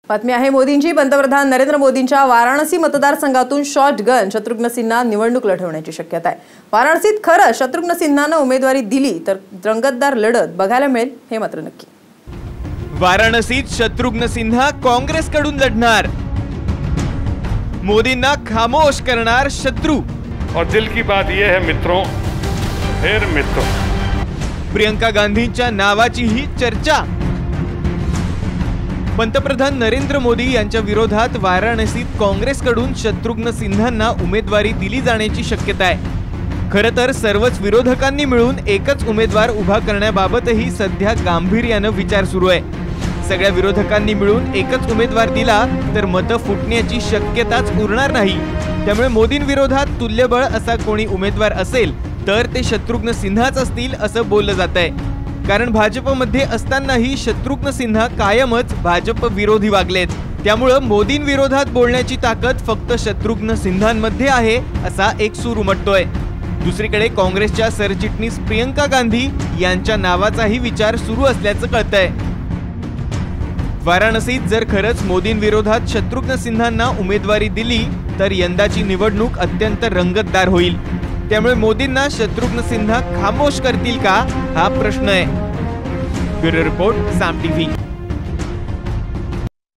बातमी आहे मोदींची। पंतप्रधान नरेंद्र मोदींच्या वाराणसी मतदारसंघातून शॉटगन शत्रुघ्न सिन्हा निवडणूक लढवण्याची शक्यता आहे। वाराणसीत खरं शत्रुघ्न सिन्हाने उमेदवारी दिली तर रंगतदार लढत बघायला मिळेल, हे मात्र नक्की। वाराणसीत शत्रुघ्न सिन्हा काँग्रेसकडून लढणार, मोदींना खामोश करणार शत्रू। और दिल की बात यह है मित्रों, फिर मित्रों, प्रियंका गांधींच्या नावाची ही चर्चा। पंतप्रधान नरेंद्र मोदी यांच्या विरोधात वाराणसीत काँग्रेसकडून शत्रुघ्न सिन्हांना उमेदवारी दिली जाण्याची शक्यता आहे। खरं तर सर्वच विरोधकांनी मिळून एकच उमेदवार उभा करण्याबाबतही सध्या गांभीर्याने विचार सुरू आहे। सगळ्या विरोधकांनी मिळून एकच उमेदवार दिला तर मतं फुटण्याची शक्यताच उरणार नाही। त्यामुळे मोदींविरोधात तुल्यबळ असा कोणी उमेदवार असेल तर ते शत्रुघ्न सिन्हाच असतील असं बोललं जातंय। कारण भाजपमध्ये असतानाही शत्रुघ्न सिन्हा कायमच भाजप विरोधी वागलेत। त्यामुळे मोदींविरोधात बोलण्याची ताकद फक्त शत्रुघ्न सिन्हांमध्ये आहे असा एक सूर उमटतोय। दुसरीकडे काँग्रेसच्या सरचिटणीस प्रियंका गांधी यांच्या नावाचाही विचार सुरू असल्याचं कळतंय। वाराणसीत जर खरंच मोदींविरोधात शत्रुघ्न सिन्हांना उमेदवारी दिली तर यंदाची निवडणूक अत्यंत रंगतदार होईल। त्यामुळे मोदींना शत्रुघ्न सिन्हा खामोश करतील का हा प्रश्न आहे। ब्युरो रिपोर्ट, साम टीव्ही।